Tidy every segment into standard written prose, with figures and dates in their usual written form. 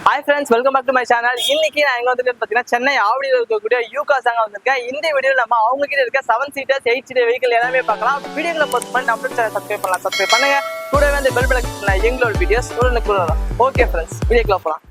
Hi friends, welcome back to my channel. இன்னைக்கு நான் எங்க வந்துட்டு பாத்தீங்கன்னா சென்னை ஆவடியில் இருக்கக்கூடிய யூகாஸ் அங்க வந்திருக்கேன். இந்த வீடியோல நம்ம அவங்க கிட்ட இருக்க 7 சீட்டர்ஸ் 8 சீட்டர் வெஹிக்கிள் எல்லாமே பார்க்கலாம். வீடியோல போஸ்ட் பண்ணி நம்ம சேனல் சப்ஸ்கிரைப் பண்ணுங்க. கூடவே அந்த பெல் பட்டன் கிளிக் பண்ணி எங்களோட வீடியோஸ் உடனுக்குடன் வரும். ஓகே ஃப்ரெண்ட்ஸ், வீடியோக்குள்ள போலாம்.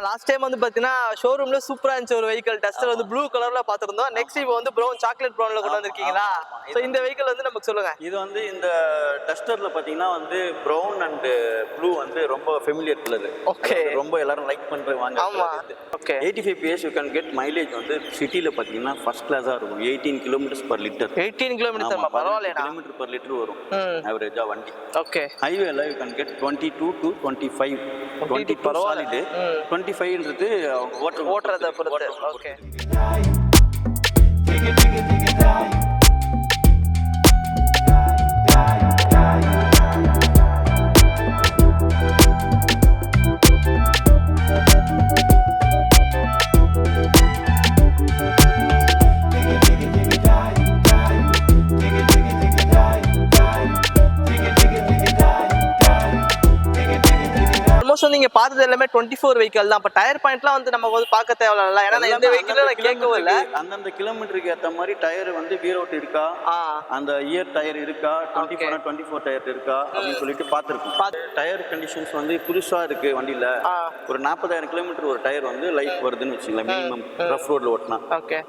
லாஸ்ட் டைம் வந்து பாத்தீங்கன்னா ஷோரூம்ல சூப்பரா இருந்துச்சு ஒரு வெஹிக்கிள் டஸ்டர் வந்து ப்ளூ கலர்ல பாத்துருந்தோம். நெக்ஸ்ட் இப்போ வந்து ப்ரௌன் சாக்லேட் ப்ரௌன்ல கொண்டு வந்திருக்கீங்களா? சோ இந்த வெஹிக்கிள் வந்து நமக்கு சொல்லுங்க. இது வந்து இந்த டஸ்டர்ல பாத்தீங்கன்னா வந்து ப்ரௌன் அண்ட் ப்ளூ வந்து ரொம்ப ஃபெமிலியர் கலர். ஓகே, ரொம்ப எல்லாரும் லைக் பண்ற வாங்க. ஆமா. Okay, 85 PS you can get mileage வந்து சிட்டில பாத்தீங்கன்னா ஃபர்ஸ்ட் கிளாஸா இருக்கும். 18 km/லிட்டர். 18 km பரவாயில்லையா? km/லிட்டர் வரும் ஆவரேஜா வண்டி. ஓகே, ஹைவேல you can get 22 to 25. 22 solid, 25ன்றது ஓட்றத பொறுத்து. ஓகே, நீங்க பார்த்தது எல்லாமே 24 வெஹிக்கிள் தான். அப்ப டயர் பாயிண்ட்லாம் வந்து நம்ம வந்து பார்க்க தேவையில்ல. ஏன்னா இந்த வெஹிக்கிள் நான் கேட்கவே இல்ல. அந்தந்த கிலோமீட்டருக்கு ஏத்த மாதிரி டயர் வந்து வீர் அவுட் இருக்கா, அந்த இயர் டயர் இருக்கா, 24 டயர் இருக்கா அப்படின்னு சொல்லிட்டு பார்த்துருக்கோம். டயர் கண்டிஷன்ஸ் வந்து புதுசா இருக்கு வண்டியில. ஒரு 40,000 கிலோமீட்டர் ஒரு டயர் வந்து லைஃப் வருதுன்னு வச்சுக்கலாம். மினிமம் ரஃப் ரோட்ல ஓட்டினா.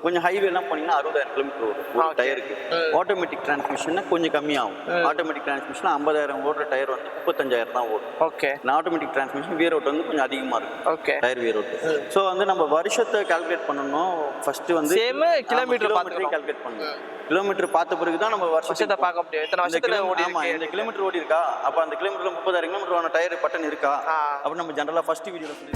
கொஞ்சம் ஹைவே எல்லாம் போனீங்கன்னா 60,000 கிலோமீட்டர் வரும் ஒரு டயருக்கு. ஆட்டோமேட்டிக் டிரான்ஸ்மிஷன் கொஞ்சம் கம்மியாகும். ஆட்டோமேட்டிக் டிரான்ஸ்மிஷன் 50,000 ஓடுற டயர் வந்து 35,000 தான் ஓடும். Okay, automatic transmission wear out வந்து கொஞ்சம் அதிகமா இருக்கும். Okay, tyre wear out. So வந்து நம்ம வருஷத்தை கால்குலேட் பண்ணனும். ஃபர்ஸ்ட் வந்து சேம் கிலோமீட்டர் கால்குலேட் பண்ணனும். கிலோமீட்டர் பார்த்த பிறகு தான் நம்ம வருஷத்தை பார்க்க முடியும். எத்தனை வருஷத்துல ஓடி இருக்கு. ஆமா, இந்த கிலோமீட்டர் ஓடி இருக்கா, அப்ப அந்த கிலோமீட்டர்ல 30,000 கிலோமீட்டர் ஆன டயர் பட்டன் இருக்கா அப்ப நம்ம ஜெனரலா ஃபர்ஸ்ட் வீடியோல சொல்லி.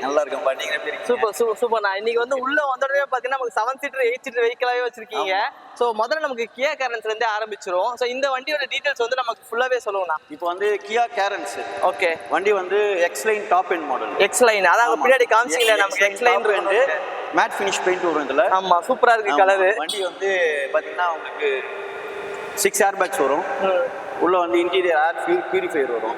நல்லா இருக்கும். நீங்க எப்படி இருக்கீங்க? Super super. நான் இன்னைக்கு வந்து உள்ள வந்தோடனே பாத்தீங்கன்னா நமக்கு 7 சீட்டர் 8 சீட்டர் வெஹிக்கிளாவே வச்சிருக்கீங்க. சோ முதல்ல நமக்கு கியா கேரன்ஸ்ல இருந்து ஆரம்பிச்சிரும். சோ இந்த வண்டியோட டீடைல்ஸ் வந்து நமக்கு ஃபுல்லாவே சொல்லுங்க. இப்போ வந்து கியா கேரன்ஸ். ஓகே, வண்டி வந்து X line top end model. X line அதாவது பின்னாடி காமிச்சீங்களா நமக்கு எக்ஸ் லைன் வந்து மேட் ஃபினிஷ் பெயிண்ட் வரும் இதுல. ஆமா, சூப்பரா இருக்கு கலர். வண்டி வந்து பாத்தீங்கன்னா உங்களுக்கு 6 ஏர் பேக்ஸ் வரும். உள்ள வந்து இன்டீரியர் ஏர் பியூரிஃபையர் வரும்.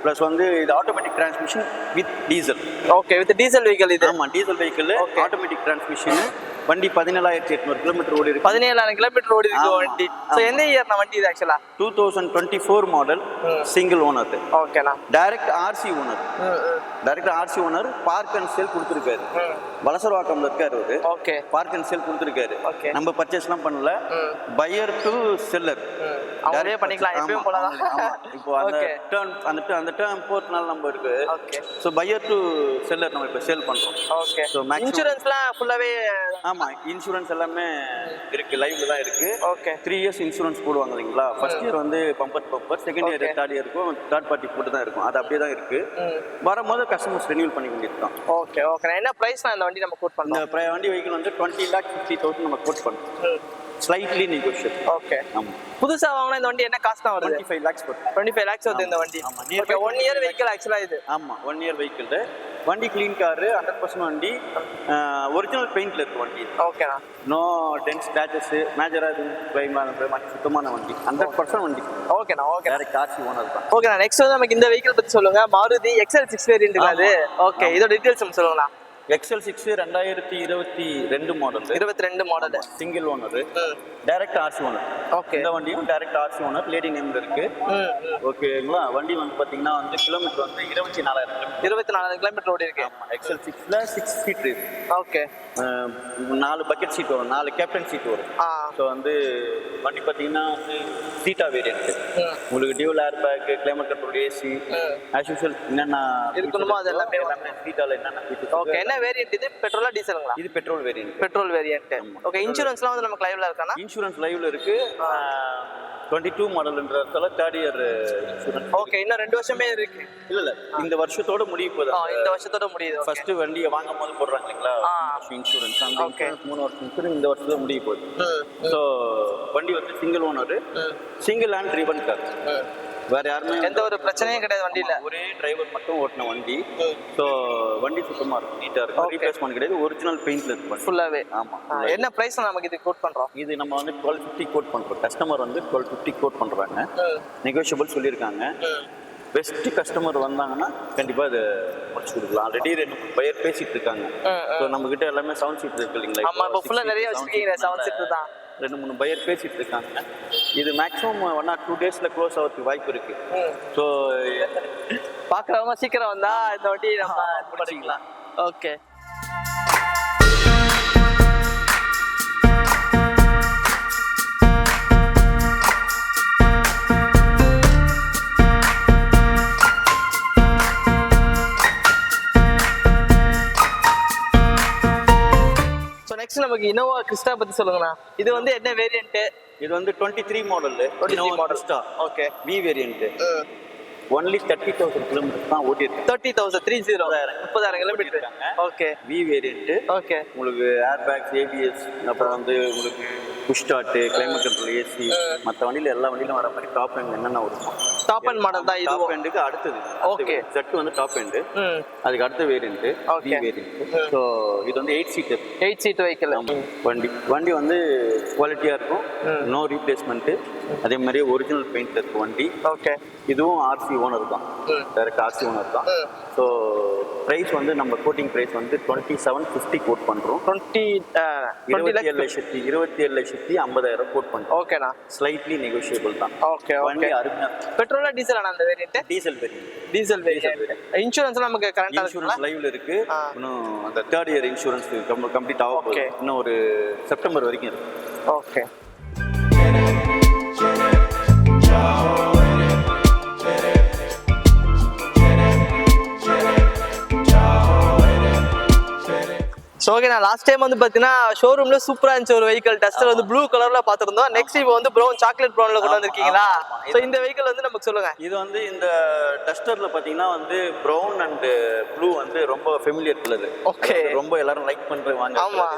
பிளஸ் வந்து இது automatic transmission with diesel. Okay, with diesel vehicle இது. ஆமா, டீசல் வெஹிக்கிள் ஆட்டோமேட்டிக் டிரான்ஸ்மிஷன். வண்டி 17,800 கிலோமீட்டர் ஓடி இருக்கு. 17,000 கிலோமீட்டர் ஓடி இருக்கு வண்டி. சோ எந்த இயர்னா வண்டி இது? ஆக்சுவலா 2024 மாடல், சிங்கிள் ஓனர். ஓகேனா, direct RC owner. Direct RC owner. Park and sale கொடுத்துருக்காரு. வலசரவாக்கம்ல இருக்காரு அவரு. ஓகே, பார்க் அண்ட் சேல் கொடுத்துருக்காரு. ஓகே, நம்ம பர்ச்சேஸ்லாம் பண்ணல. பையர் டு செல்லர் அவரே பண்ணிக்கலாம். எப்பவும் போலதான். இப்போ அந்த டர்ம் போர்ட்னால நம்ம இருக்கு. Okay, so buyer to seller நம்ம இப்ப சேல் பண்றோம். ஓகே, சோ இன்சூரன்ஸ்லாம் ஃபுல்லாவே. ஆமா, இன்சூரன்ஸ் எல்லாமே இருக்கு, லைவ்ல தான் இருக்கு. ஓகே, 3 இயர்ஸ் இன்சூரன்ஸ் போடுவாங்க இல்லைங்களா? ஃபர்ஸ்ட் இயர் வந்து பம்பர், செகண்ட் இயர் தேர்ட் இயருக்கும் தேர்ட் பார்ட்டி போட்டு தான் இருக்கும். அது அப்படியே தான் இருக்கு. வரும்போது கஸ்டமர்ஸ் ரெனியூல் பண்ணி வேண்டியிருக்கோம். Okay, okay. என்ன பிரைஸ் நான் இந்த வண்டி நம்ம கோட் பண்ணோம்? இந்த வண்டி வெஹிக்கிள் வந்து 20,50,000 நம்ம கோட் பண்ணோம். Slightly negotiable. ஓகே, ஆமா. புதுசா வாங்குனா இந்த வண்டி என்ன காஸ்ட் தான் வருது? 25 lakhs வருது. 25 lakhs வருது இந்த வண்டி. ஆமா, ஓகே, 1 இயர் வெஹிக்கிள் ஆக்சுவலா இது. ஆமா, 1 இயர் வெஹிக்கிள். வண்டி க்ளீன் கார், 100% வண்டி. ஒரிஜினல் பெயிண்ட்ல இருக்கு வண்டி. ஓகேண்ணா. நோ டென்ட் ஸ்கிராச்சஸ், மேஜரா சுத்தமான வண்டி. 100% வண்டி. ஓகேண்ணா, ஓகே. டைரக்ட் ஆர்சி ஓனர் தான். ஓகேண்ணா, நெக்ஸ்ட் வந்து நமக்கு இந்த வெஹிக்கிள் பத்தி சொல்லுங்க. மாருதி XL6 வேரியன்ட் அது. ஓகே, இதோட டீடைல்ஸ் சொல்லுங்கண்ணா. XL6 2022 model 22 model single owner direct RC owner okay இந்த வண்டியும் டைரக்ட் ஆர்சி ஓனர் லேடி நேம்ல இருக்கு ஓகேங்களா வண்டி வந்து பாத்தீங்கன்னா வந்து கிலோமீட்டர் வந்து 24000 கிலோமீட்டர் ஓடி இருக்கு XL6ல 6 சீட் இருக்கு ஓகே 4 பக்கெட் சீட் வரும் 4 கேப்டன் சீட் வரும் ஸோ வந்து வண்டி பாத்தீங்கன்னா வந்து சீட்டா வேரியன்ட் உங்களுக்கு dual air bag climate control AC as usual என்னென்ன இருக்கணுமோ அது எல்லாமே சீட்டால என்னென்ன ஃபீச்சர்ஸ் ஓகே என்ன வேரியன்ட் இது பெட்ரோலா டீசலுங்களா இது பெட்ரோல் வேரியன்ட் ஓகே இன்சூரன்ஸ்லாம் வந்து நமக்கு லைவ்ல இருக்கானா இன்சூரன்ஸ் லைவ்ல இருக்கு 22 மாடல்ன்றதால 3rd இயர் இன்சூரன்ஸ் ஓகே இன்னும் 2 வருஷமே இருக்கு இல்ல இந்த வருஷத்தோட முடிய போகுது இந்த வருஷத்தோட முடியுது ஃபர்ஸ்ட் வண்டியை வாங்கும் போது போடுறாங்க இல்லைங்களா இன்சூரன்ஸ் அந்த இன்சூரன்ஸ் 3 வருஷம் இன்சூரன்ஸ் இந்த வருஷத்துல முடிய போகுது ஸோ வண்டி வந்து single owner single and ribbon car வேற யாருமே எந்த ஒரு பிரச்சனையும் கிடையாது வண்டியில ஒரே டிரைவர் மட்டும் ஓட்டின வண்டி ஸோ வண்டி சுத்தமா இருக்கும் நீட்டா இருக்கும் ரீப்ளேஸ்மெண்ட் கிடையாது ஒரிஜினல் பெயிண்ட்ல இருக்கு ஃபுல்லாவே ஆமா என்ன பிரைஸ் நமக்கு இது கோட் பண்றோம் இது நம்ம வந்து 1250 கோட் பண்றோம் கஸ்டமர் வந்து 1250 கோட் பண்றாங்க நெகோஷியபிள் சொல்லியிருக்காங்க பெஸ்ட் கஸ்டமர் வந்தாங்கன்னா கண்டிப்பா அதை முடிச்சு கொடுக்கலாம் ஆல்ரெடி 2 பையர் பேசிட்டு இருக்காங்க ஸோ நம்ம கிட்ட எல்லாமே 7 சீட் இருக்கு இல்லைங்களா ஆமா இப்போ ஃபுல்லா நிறைய வச்சிருக்கீங்க 7 சீட் தான் 2-3 பையர் பேசிட்டு இருக்காங்க இது மேக்ஸிமம் 1 or 2 டேஸ்ல க்ளோஸ் ஆகிறதுக்கு வாய்ப்பு இருக்கு ஸோ பாக்குறவங்க சீக்கிரம் வந்தா இந்த வண்டி நம்ம பண்ணிக்கலாம் ஓகே நெக்ஸ்ட் நமக்கு இனோவா கிறிஸ்டா பத்தி சொல்லுங்கண்ணா இது வந்து என்ன வேரியன்ட் இது வந்து 23 model Innova Crysta okay V variant only 30,000 kilometre தான் ஓடி இருக்கு 30,000 kilometre okay V variant okay உங்களுக்கு ஏர் பேக்ஸ் ஏபிஎஸ் அப்புறம் வந்து உங்களுக்கு push start climate control AC மற்ற வண்டியில எல்லா வண்டியிலும் வர மாதிரி டாப் எண்ட் என்னென்ன வரும் டாப் எண்ட் மாடல் தான் இது டாப் எண்டுக்கு அடுத்தது ஓகே செட் வந்து டாப் எண்ட் அதுக்கு அடுத்த வேரியன்ட் வி வேரியன்ட் ஸோ இது வந்து 8 சீட் வெஹிக்கிள் வண்டி வந்து குவாலிட்டியா இருக்கும் நோ ரீப்ளேஸ்மெண்ட் அதே மாதிரி ஒரிஜினல் பெயிண்ட் இருக்கு வண்டி ஓகே இதுவும் ஆர்சி ஓனர் தான் டைரக்ட் ஆர்சி ஓனர் தான் ஸோ பிரைஸ் வந்து நம்ம கோட்டிங் பிரைஸ் வந்து 2750 கோட் பண்றோம் 27,50,000 கோட் பண்றோம் ஓகேண்ணா ஸ்லைட்லி நெகோஷியபிள் தான் ஓகே வண்டி அருமையா பெட்ரோலா டீசல் அந்த வேரியன்ட் டீசல் வேரியன்ட் இன்சூரன்ஸ் நமக்கு கரெக்ட்டா இன்சூரன்ஸ் லைவ்ல இருக்கு இன்னும் அந்த 3rd இயர் இன்சூரன்ஸ் கம்ப்ளீட் ஆகும் இன்னும் ஒரு செப்டம்பர் வரைக்கும் இருக்கு ஓகே ஸோ ஓகே நான் லாஸ்ட் டைம் வந்து பார்த்தீங்கன்னா ஷோரூம்ல சூப்பராக இருந்துச்சு ஒரு வெஹிக்கல் டஸ்டர் வந்து ப்ளூ கலர்ல பார்த்துருந்தோம் நெக்ஸ்ட் இப்போ வந்து ப்ரௌன் சாக்லேட் ப்ரௌன்ல கொண்டு வந்திருக்கீங்களா ஸோ இந்த வெஹிக்கல் வந்து நமக்கு சொல்லுங்க இது வந்து இந்த டஸ்டர்ல பார்த்தீங்கன்னா வந்து ப்ரௌன் அண்ட் ப்ளூ வந்து ரொம்ப ஃபெமிலியர் கலர் ஓகே ரொம்ப எல்லாரும் லைக் பண்றாங்க ஆமா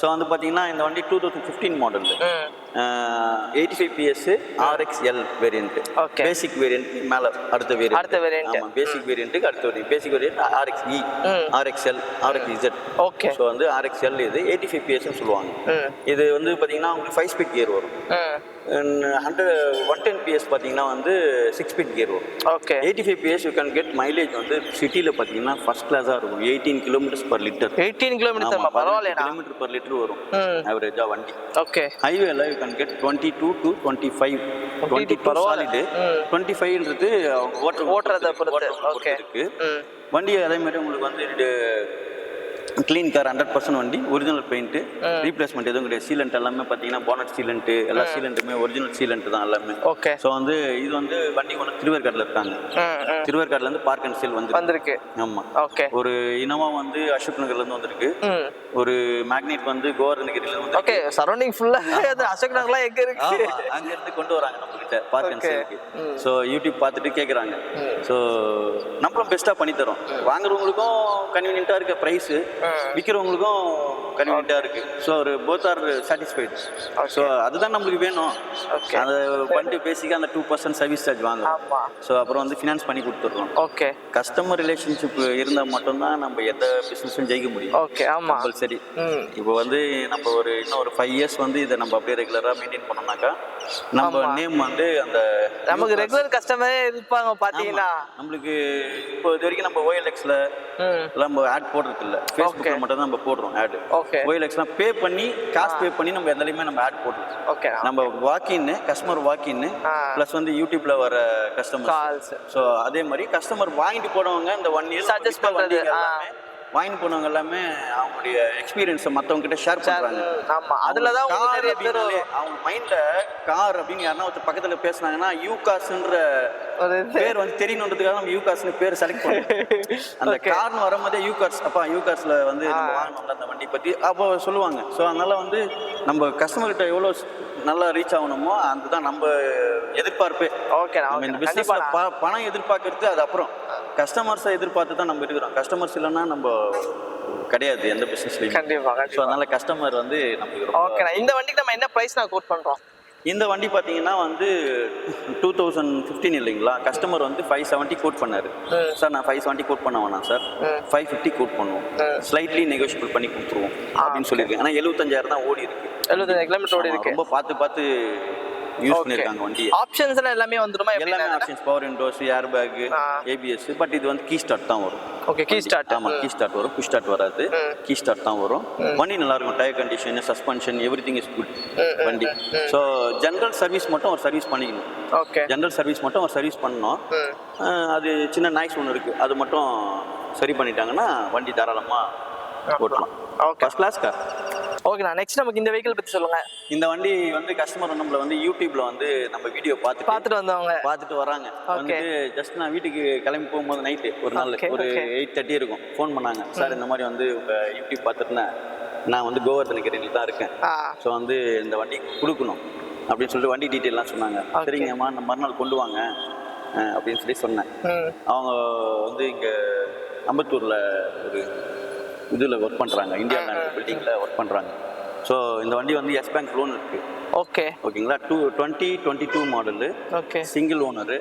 ஸோ வந்து பார்த்தீங்கன்னா இந்த வண்டி 2015 மாடல் 85 PS RXL வேரியன்ட் பேசிக் வேரியன்ட் மேலே அடுத்த வேரியன்ட் ஆமாம் பேசிக் வேரியன்ட்டுக்கு அடுத்த வேரியன்ட் பேசிக் variant RXE RXL RXZ okay so வந்து RXL இது 85 PS சொல்லுவாங்க இது வந்து பார்த்தீங்கன்னா உங்களுக்கு 5 ஸ்பீட் கியர் வரும் 110 PS பார்த்தீங்கன்னா வந்து 6 ஸ்பீட் கியர் வரும் okay 85 PS you can get mileage வந்து சிட்டியில் பார்த்தீங்கன்னா ஃபர்ஸ்ட் கிளாஸாக இருக்கும் 18 கிலோமீட்டர்ஸ் பர் லிட்டர் 18 கிலோமீட்டர் பரவாயில்ல கிலோமீட்டர் பர் லிட்டர் வரும் ஆவரேஜா வண்டி ஓகே ஹைவேல you can get 22 to 25 22 solid 25ன்றது ஓட்டுறத பொறுத்து ஓகே இருக்கு வண்டி அதே மாதிரி உங்களுக்கு வந்து கிளீன் கார் 100% வண்டி ஒரிஜினல் பெயிண்ட் ரீப்ளேஸ்மெண்ட் எதுவும் கிடையாது சீலண்ட் எல்லாமே பார்த்தீங்கன்னா போனட் சீலண்ட் எல்லா சீலண்ட்டுமே ஒரிஜினல் சீலண்ட் தான் எல்லாமே ஓகே ஸோ வந்து இது வந்து வண்டி ஒன்று திருவேற்காட்டில் இருக்காங்க திருவேற்காடுல இருந்து பார்க் அண்ட் சேல் வந்திருக்கு ஆமா ஓகே ஒரு இனோவா வந்து அசோக் நகர்ல இருந்து வந்திருக்கு ஒரு மேக்னெட் வந்து கோவர்தனகிரில இருந்து ஓகே சரௌண்டிங் ஃபுல்லா அசோக் நகர்லாம் எங்க இருக்கு அங்க இருந்து கொண்டு வராங்க நம்ம கிட்ட பார்க் அண்ட் சேலுக்கு ஸோ யூடியூப் பார்த்துட்டு கேட்குறாங்க ஸோ நம்மளும் பெஸ்ட்டாக பண்ணி தரோம் வாங்குறவங்களுக்கும் கன்வீனியன்ட்டாக இருக்க ப்ரைஸு விற்கிறவங்களுக்கும் கன்வீனியன்ட்டாக இருக்கு ஸோ ஒரு போத் ஆர் சாட்டிஸ்ஃபைட் ஸோ அதுதான் நம்மளுக்கு வேணும் அதை பண்ணிட்டு பேசிக்காக அந்த 2% சர்வீஸ் சார்ஜ் வாங்குறோம் ஸோ அப்புறம் வந்து ஃபினான்ஸ் பண்ணி கொடுத்துட்றோம் ஓகே கஸ்டமர் ரிலேஷன்ஷிப் இருந்தால் மட்டும்தான் நம்ம எந்த பிஸ்னஸும் ஜெயிக்க முடியும் ஓகே ஆமாம் கம்பல்சரி இப்போ வந்து நம்ம ஒரு இன்னும் ஒரு 5 இயர்ஸ் வந்து இதை நம்ம அப்படியே ரெகுலராக மெயின்டைன் பண்ணோம்னாக்கா நம்ம நேம் வந்து அந்த நமக்கு ரெகுலர் கஸ்டமரே இருப்பாங்க பார்த்தீங்கன்னா நம்மளுக்கு இப்போ இது வரைக்கும் நம்ம OLX-ல நம்ம ஆட் போடுறது இல்லை ஃபேஸ்புக்ல மட்டும் தான் நம்ம போடுறோம் ஆட். OLXனா பே பண்ணி காசு பே பண்ணி நம்ம எந்தலையுமே நம்ம ஆட் போடுறோம். நம்ம வாக்கின்னு கஸ்டமர் வாக்கின்னு ப்ளஸ் வந்து யூடியூப்ல வர கஸ்டமர். ஸோ அதே மாதிரி கஸ்டமர் வாங்கிட்டு போனவங்க இந்த 1 இயர் சஜஸ்ட் பண்றது வாங்கி போனவங்க எல்லாமே அவங்களுடைய எக்ஸ்பீரியன்ஸை மற்றவங்க கிட்ட ஷேர் பண்றாங்க. ஆமா, அதுலதான் நிறைய பேர் அவங்க மைண்ட்ல கார் அப்படின்னு யாருன்னா ஒருத்தர் பக்கத்துல பேசுனாங்கன்னா யூகாஸ்ன்ற பேர் வந்து தெரியணுன்றதுக்காக நம்ம யூகாஸ்னு பேர் செலக்ட் பண்ணுவோம். அந்த கார்னு வரும்போதே யூகாஸ் அப்பா யூகாஸ்ல வந்து நம்ம வாங்கணும்ல அந்த வண்டி பத்தி அப்போ சொல்லுவாங்க. ஸோ அதனால வந்து நம்ம கஸ்டமர் கிட்ட எவ்வளோ நல்லா ரீச் ஆகணுமோ அதுதான் நம்ம எதிர்பார்ப்பே. நம்ம இந்த பிசினஸ்ல பணம் எதிர்பார்க்கறது அது அப்புறம் கஸ்டமர்ஸை எதிர்பார்த்து தான் நம்ம இருக்கிறோம். கஸ்டமர்ஸ் இல்லைன்னா நம்ம கிடையாது எந்த பிசினஸ்லயும். கண்டிப்பா. ஸோ அதனால கஸ்டமர் வந்து நமக்கு. ஓகே, இந்த வண்டிக்கு நம்ம என்ன பிரைஸ் நான் கோட் பண்றோம்? இந்த வண்டி பார்த்தீங்கன்னா வந்து 2015 இல்லைங்களா, கஸ்டமர் வந்து 570 கோட் பண்ணாரு. சார் நான் 570 கோட் பண்ண வேணாம் சார், 550 கோட் பண்ணுவோம், ஸ்லைட்லி நெகோஷியபிள் பண்ணி கொடுத்துருவோம் அப்படின்னு சொல்லியிருக்கேன். ஆனால் 75,000 தான் ஓடி இருக்கு, 75 கிலோமீட்டர் ஓடி இருக்கு. ரொம்ப பார்த்து யூஸ் பண்ணிருக்காங்க வண்டி. ஆப்ஷன்ஸ் எல்லாம் எல்லாமே வந்துருமா? எல்லாமே options, power windows, air bag, ABS. But இது வந்து கீ ஸ்டார்ட் தான் வரும். Okay, key start. ஆமா, கீ ஸ்டார்ட் வரும், புஷ் ஸ்டார்ட் வராது. கீ ஸ்டார்ட் தான் வரும். வண்டி நல்லா இருக்கும், tyre condition, suspension, everything is good வண்டி. ஸோ ஜெனரல் சர்வீஸ் மட்டும் ஒரு சர்வீஸ் பண்ணிக்கணும். ஓகே, ஜெனரல் சர்வீஸ் மட்டும் ஒரு சர்வீஸ் பண்ணணும். அது சின்ன நாய்ஸ் ஒன்று இருக்கு, அது மட்டும் சரி பண்ணிட்டாங்கன்னா வண்டி தாராளமா ஓட்டலாம். Okay, first class car. ஓகேண்ணா, நெக்ஸ்ட் நமக்கு இந்த வெஹிக்கிள் பத்தி சொல்லுங்க. இந்த வண்டி வந்து கஸ்டமர் நம்மள வந்து யூடியூப்ல வந்து நம்ம வீடியோ பார்த்துட்டு வந்தவங்க பார்த்துட்டு வராங்க. வந்துட்டு ஜஸ்ட் நான் வீட்டுக்கு கிளம்பி போகும்போது நைட்டு ஒரு நாள் ஒரு 8:30 இருக்கும், ஃபோன் பண்ணாங்க. சார் இந்த மாதிரி வந்து உங்க யூடியூப் பார்த்துட்டு நான் வந்து கோவர்தனகிரியில் தான் இருக்கேன், ஸோ வந்து இந்த வண்டி கொடுக்கணும் அப்படின்னு சொல்லிட்டு வண்டி டீட்டெயிலாம் சொன்னாங்க. சரிங்கம்மா, நம்ம மறுநாள் கொண்டு வாங்க அப்படின்னு சொல்லி சொன்னேன். அவங்க வந்து இங்கே அம்பத்தூரில் ஒரு இதில் ஒர்க் பண்ணுறாங்க, இந்தியா பேங்க் பில்டிங்கில் ஒர்க் பண்ணுறாங்க. ஸோ இந்த வண்டி வந்து எஸ் பேங்க் லோன் இருக்கு. ஓகேங்களா, 2022 மாடலு, சிங்கிள் ஓனரு,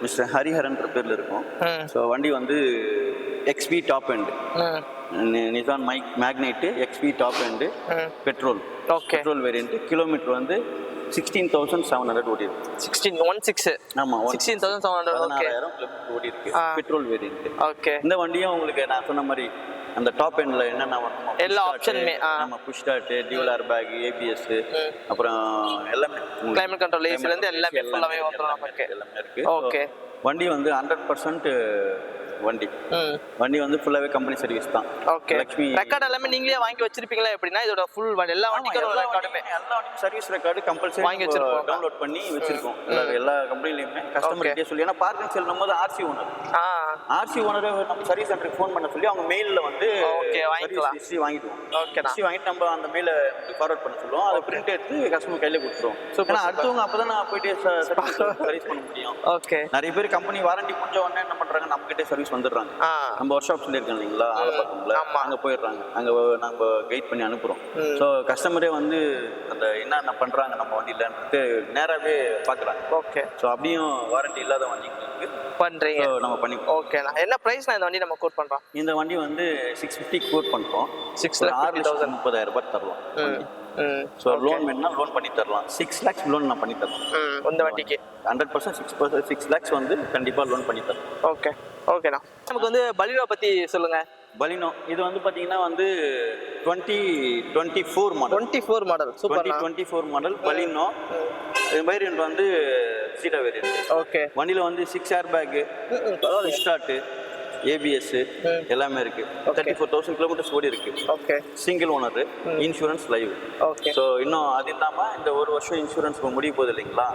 மிஸ்டர் ஹரிஹரன்ற பேரில் இருக்கும். ஸோ வண்டி வந்து XV top end, Nissan Magnite XV top end, petrol variant. Kilometre வந்து 16,700 ஓடி இருக்கு. 16 ஆமா, 16,700. 16,000 கிலோமீட்டர் ஓடி இருக்கு, பெட்ரோல் வேரியன்ட். ஓகே, இந்த வண்டியும் உங்களுக்கு நான் சொன்ன மாதிரி அந்த டாப் எண்ட்ல என்னென்ன வரணுமோ எல்லா ஆப்ஷனுமே, நம்ம push start, dual air bag, ABS, அப்புறம் எல்லாமே கிளைமேட் கண்ட்ரோல், ஏசில இருந்து எல்லாமே ஃபுல்லாவே வந்துரும் நமக்கு, எல்லாமே இருக்கு. ஓகே, வண்டி வந்து 100% வண்டி வந்து ஃபுல்லாவே கம்பெனி சர்வீஸ் தான். ஓகே, ரெக்கார்ட் எல்லாமே நீங்களே வாங்கி வச்சிருப்பீங்களா எப்படினா? இதோட ஃபுல் வண்டி எல்லா வண்டிக்கும் ரெக்கார்டுமே, எல்லா வண்டிக்கும் சர்வீஸ் ரெக்கார்டு கம்பல்சரி வாங்கி வச்சிருக்கோம், டவுன்லோட் பண்ணி வச்சிருக்கோம். எல்லா கம்பெனிலயுமே கஸ்டமர் கிட்ட சொல்லி, ஏன்னா பார்க்கிங் செல்லும்போது RC ஓனர் நம்ம சர்வீஸ் சென்டருக்கு ஃபோன் பண்ண சொல்லி அவங்க மெயில்ல வந்து ஓகே வாங்கிக்கலாம், ஹிஸ்டரி வாங்கிடுவோம். ஹிஸ்டரி வாங்கிட்டு நம்ம அந்த மெயில ஃபார்வர்ட் பண்ண சொல்லுவோம். அதை பிரிண்ட் எடுத்து கஸ்டமர் கையில கொடுத்துருவோம். ஏன்னா அடுத்தவங்க அப்பதான் நான் போயிட்டு சர்வீஸ் பண்ண முடியும். ஓகே, நிறைய பேர் கம்பெனி வாரண்டி முடிஞ்ச உடனே என்ன பண்றாங்க, நம்ம கிட்டே சர்வீஸ் வந்துடுறாங்க. நம்ம ஒர்க் ஷாப் சொல்லியிருக்கோம் இல்லைங்களா, ஆலப்பாக்கம்ல, அங்க போயிடுறாங்க, அங்க நம்ம கைட் பண்ணி அனுப்புறோம். ஸோ கஸ்டமரே வந்து அந்த என்ன பண்றாங்க நம்ம வண்டியிலன்றது நேராவே பாக்குறாங்க. ஓகே, ஸோ அப்படியும் வாரண்டி இல்லாத வண்டிகளுக்கு பண்றீங்க, நம்ம பண்ணி. ஓகேண்ணா, என்ன பிரைஸ் நான் இந்த வண்டி நம்ம கோட் பண்றோம்? இந்த வண்டி வந்து 650 கோட் பண்றோம். 6,30,000 ரூபாய் தரலாம். ஸோ லோன் வேணும்னா லோன் பண்ணி தரலாம். 6 lakhs லோன் நான் பண்ணி தரலாம் இந்த வண்டிக்கு. 100% 6 lakhs வந்து கண்டிப்பா லோன் பண்ணி தரலாம். ஓகே, ஓகேண்ணா, நமக்கு வந்து பலினோ பத்தி சொல்லுங்க. பலினோ இது வந்து பாத்தீங்கன்னா வந்து 2024 model. Super, 2024 model Baleno. Variant வந்து சீட்டா வேரியன்ட். ஓகே, வண்டியில வந்து 6 ஏர் பேக், ஸ்டார்ட், ABS எல்லாமே இருக்கு. 34,000 கிலோமீட்டர்ஸ் ஓடி இருக்கு. Okay, single owner, insurance live. Okay, so இன்னும் அது இல்லாம இந்த ஒரு வருஷம் இன்சூரன்ஸ் முடிய போகுது இல்லைங்களா,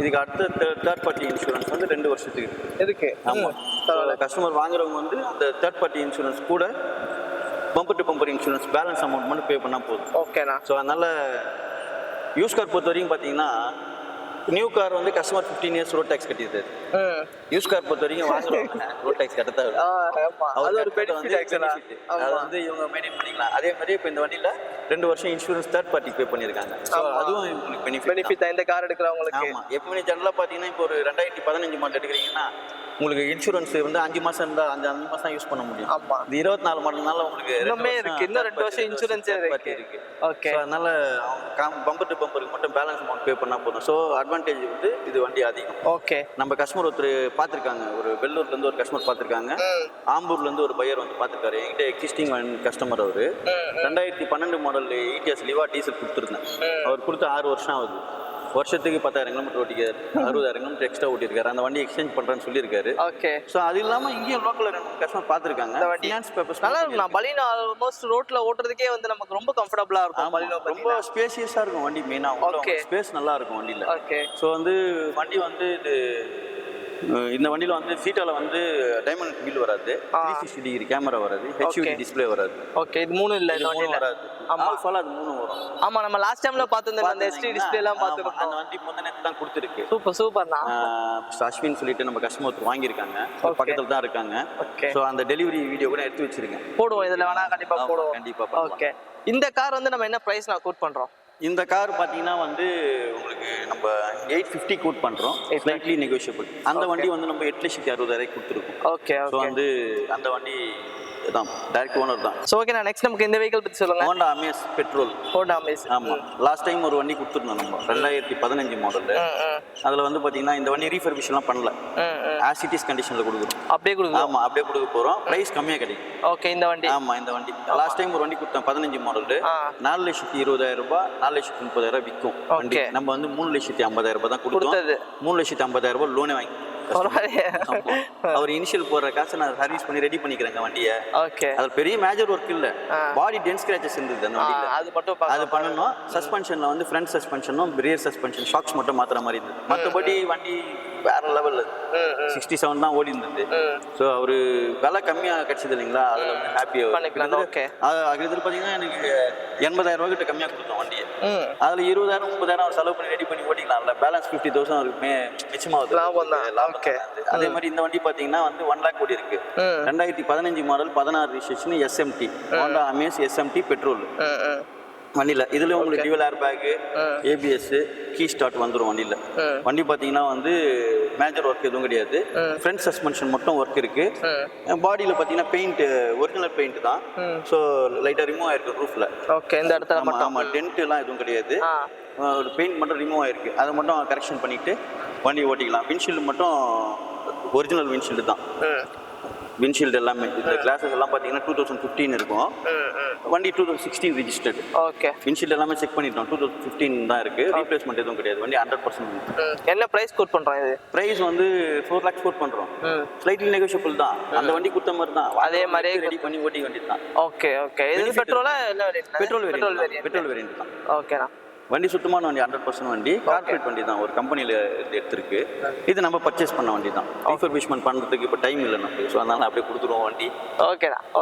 இதுக்கு அடுத்த தேர்ட் பார்ட்டி இன்சூரன்ஸ் வந்து 2 வருஷத்துக்கு இருக்கு. ஆமா, கஸ்டமர் வாங்குறவங்க வந்து அந்த தேர்ட் பார்ட்டி இன்சூரன்ஸ் கூட bumper to bumper insurance balance amount மட்டும் பே பண்ணா போதும். ஓகேண்ணா. ஸோ அதனால யூஸ் கார் பொறுத்த வரைக்கும் பார்த்தீங்கன்னா, நியூ கார் வந்து கஸ்டமர் 15 years ரோட் டேக்ஸ் கட்டிடுது. யூஸ் கார் பொறுத்த வரைக்கும் வாங்குறவங்க ரோட் டேக்ஸ் கட்ட தேவை. அது ஒரு பெனிஃபிட். அது வந்து இவங்க மெயின்டைன் பண்ணிக்கலாம். அதே மாதிரி இப்போ இந்த வண்டியில 2 வருஷம் இன்சூரன்ஸ் தேர்ட் பார்ட்டி பே பண்ணியிருக்காங்க. அதுவும் உங்களுக்கு பெனிஃபிட் தான் இந்த கார் எடுக்கிறவங்களுக்கு. ஆமா, எப்பவுமே ஜெனரலா பார்த்தீங்கன்னா இப்போ ஒரு 2015 மாடல் எடுக்கிறீங்கன்னா உங்களுக்கு இன்சூரன்ஸ் வந்து 5 மாசம் இருந்தா 5 மாசம் யூஸ் பண்ண முடியும். ஆமா. இது 24 மாடல்னால உங்களுக்கு இன்னுமே இருக்கு, இன்னும் 2 வருஷம் இன்சூரன்ஸே இருக்கு. ஓகே. ஸோ அதனால பம்பர் டு பம்பருக்கு மட்டும் பேலன்ஸ் அமௌண்ட் பே பண்ணா போதும். ஸோ அட்வான்டேஜ் வந்து இது வண்டி அதிகம். ஓகே. நம்ம கஸ்டமர் ஒருத்தர் பார்த்துருக்காங்க, ஒரு வெள்ளூர்ல இருந்து ஒரு கஸ்டமர் பார்த்துருக்காங்க, ஆம்பூர்ல இருந்து ஒரு பையர் வந்து பார்த்துருக்காரு. என்கிட்ட எக்ஸிஸ்டிங் கஸ்டமர் அவரு 2012 மாடல் ETS லிவா டீசல் கொடுத்துருந்தேன். அவர் கொடுத்து 6 வருஷம் ஆகுது. வருஷத்துக்கு 10,000 கிலோமீட்டர் ஓட்டிக்காரு, 60,000 கிலோமீட்டர் எக்ஸ்ட்ரா ஓட்டிருக்காரு. அந்த வண்டி எக்ஸ்சேஞ்ச் பண்றேன்னு சொல்லியிருக்காரு. ஓகே. ஸோ அது இல்லாம இங்கேயும் லோக்கல் கஸ்டமர் பார்த்துருக்காங்க. ஃபினான்ஸ் பேப்பர்ஸ் நல்லா இருக்கும். நான் பலினோ ஆல்மோஸ்ட் ரோட்ல ஓட்டுறதுக்கே வந்து நமக்கு ரொம்ப கம்ஃபர்டபுளா இருக்கும். பலினோ ரொம்ப ஸ்பேசியஸா இருக்கும் வண்டி. மெயினா ஸ்பேஸ் நல்லா இருக்கும் வண்டியில. ஓகே. ஸோ வந்து வண்டி வந்து இது இந்த வண்டியில வந்து சீட்டால வந்து டைமண்ட் வீல் வராது, 360 டிகிரி கேமரா வராது, HUD டிஸ்ப்ளே வராது. ஓகே. இது 3 இல்ல, இந்த வண்டியில வராது. ஆமா, ஃபாலோ அது 3 வரும். ஆமா, நம்ம லாஸ்ட் டைம்ல பார்த்தோம் அந்த HD டிஸ்ப்ளே எல்லாம் பார்த்துட்டோம். அந்த வண்டி முந்தனே தான் கொடுத்திருக்கு. சூப்பர்ண்ணா. அஸ்வின் சொல்லிட்டு நம்ம கஸ்டமர் ஒருத்தர் வாங்கியிருக்காங்க, பக்கத்துல தான் இருக்காங்க. ஸோ அந்த டெலிவரி வீடியோ கூட எடுத்து வச்சிருக்கேன், போடுவோம். இதுல வேணா கண்டிப்பா போடுவோம். கண்டிப்பா. ஓகே. இந்த கார் வந்து நம்ம என்ன பிரைஸ் நான் கோட் பண்றோம்? இந்த கார் பார்த்தீங்கன்னா வந்து உங்களுக்கு நம்ம 850 கோட் பண்ணுறோம், ஸ்லைட்லி நெகோஷியபிள். அந்த வண்டி வந்து நம்ம 8,60,000 கொடுத்துருக்கோம். ஓகே. ஸோ வந்து அந்த வண்டி தான் டைரக்ட் ஓனர் தான். ஸோ ஓகே, நான் நெக்ஸ்ட் நமக்கு இந்த வெஹிக்கிள் பற்றி சொல்லுங்க. Honda Amaze petrol. Honda Amaze. ஆமாம், லாஸ்ட் டைம் ஒரு வண்டி கொடுத்துருந்தோம் நம்ம 2015 மாடல். அதில் வந்து பார்த்தீங்கன்னா இந்த வண்டி ரீஃபர்பிஷ்லாம் பண்ணல, ஆஸ் இட் இஸ் கண்டிஷனில் கொடுக்குறோம். அப்படியே கொடுக்குறோம். ஆமாம், அப்படியே கொடுக்க போகிறோம். ப்ரைஸ் கம்மியாக கிடைக்கும். ஓகே. இந்த வண்டி ஆமாம், இந்த வண்டி லாஸ்ட் டைம் ஒரு வண்டி கொடுத்தோம் 15 மாடல், 4,20,000 ரூபாய், 4,30,000 விற்கும் வண்டி. நம்ம வந்து 3,50,000 ரூபாய் தான் கொடுத்தோம். 3,50,000 ரூபாய் லோனே வாங்கி அவர் இனிஷியல் போடுற காசை நான் சர்வீஸ் பண்ணி ரெடி பண்ணிக்கிறேங்க வண்டியை. ஓகே. அது பெரிய மேஜர் ஒர்க் இல்ல, பாடி டென்ட் ஸ்கிராச்சஸ் இருந்தது அந்த வண்டியில, அது பண்ணணும். சஸ்பென்ஷன்ல வந்து ஃப்ரண்ட் சஸ்பென்ஷனும் ரியர் சஸ்பென்ஷன் ஷாக்ஸ் மட்டும் மாத்துற மாதிரி இருந்தது. மற்றபடி வண்டி வேற லெவல்ல 67 தான் ஓடி இருந்தது. ஸோ அவரு விலை கம்மியா கிடைச்சது இல்லைங்களா, அதுல வந்து ஹாப்பியா பண்ணிக்கலாம். ஓகே. அது பார்த்தீங்கன்னா எனக்கு 80,000 ரூபாய் கிட்ட கம்மியா கொடுத்தோம் வண்டியை. அதுல 20,000 30,000 அவர் செலவு பண்ணி ரெடி பண்ணி ஓட்டிக்கலாம். பேலன்ஸ் 50,000 அவருக்கு மிச்சமாகுது, லாபம் தான். ஓகே. அதே மாதிரி இந்த வண்டி பாத்தீங்கன்னா வந்து 1 lakh ஓடி இருக்கு. 2015 model, 16 registration, SMT Honda Amaze SMT petrol வண்டியில. இதுல உங்களுக்கு dual air bag, ABS, key start வந்துடும் வண்டியில. வண்டி பாத்தீங்கன்னா வந்து மேஜர் ஒர்க் எதுவும் கிடையாது, ஃப்ரண்ட் சஸ்பென்ஷன் மட்டும் ஒர்க் இருக்கு. பாடியில பாத்தீங்கன்னா பெயிண்ட் ஒரிஜினல் பெயிண்ட் தான். ஸோ லைட்டா ரிமூவ் ஆயிருக்கு ரூஃப்ல. ஓகே. இந்த இடத்துல மட்டும். ஆமா, டென்ட் எல்லாம் எதுவும் கிடையாது, ஒரு பெயிண்ட் மட்டும் ரிமூவ் ஆயிருக்கு. அதை மட்டும் கரெக்ஷன் பண்ணிட்டு வண்டி ஓட்டிக்கலாம். விண்ட்ஷீல்டு மட்டும் ஒரிஜினல் விண்ட்ஷீல்டு தான். விண்ட்ஷீல்டு எல்லாமே இந்த கிளாஸஸ் எல்லாம் பார்த்தீங்கன்னா 2015 இருக்கும். வண்டி 2016 ரிஜிஸ்டர்டு. ஓகே. விண்ட்ஷீல்டு எல்லாமே செக் பண்ணிட்டோம், 2015 தான் இருக்கு. ரீப்ளேஸ்மெண்ட் எதுவும் கிடையாது. வண்டி 100%. என்ன பிரைஸ் கோட் பண்றோம்? இது பிரைஸ் வந்து 4 lakhs கோட் பண்றோம். ஸ்லைட்லி நெகோஷியபிள் தான். அந்த வண்டி கொடுத்த மாதிரி தான், அதே மாதிரி ரெடி பண்ணி ஓட்டி வண்டி தான். ஓகே. ஓகே. இது பெட்ரோலா இல்ல வேரியன்ட்? பெட்ரோல் வேரியன்ட் தான். ஓகேண்ணா. வண்டி சுத்தமான வண்டி, 100% வண்டி. கார்பரேட் வண்டி தான், ஒரு கம்பெனியில் எடுத்துருக்கு. இது நம்ம பர்ச்சேஸ் பண்ண வண்டி தான். ரீஃபர்பிஷ்மெண்ட் பண்ணுறதுக்கு இப்போ டைம் இல்லை நமக்கு. ஸோ அதனால அப்படியே கொடுத்துருவோம் வண்டி. ஓகேண்ணா.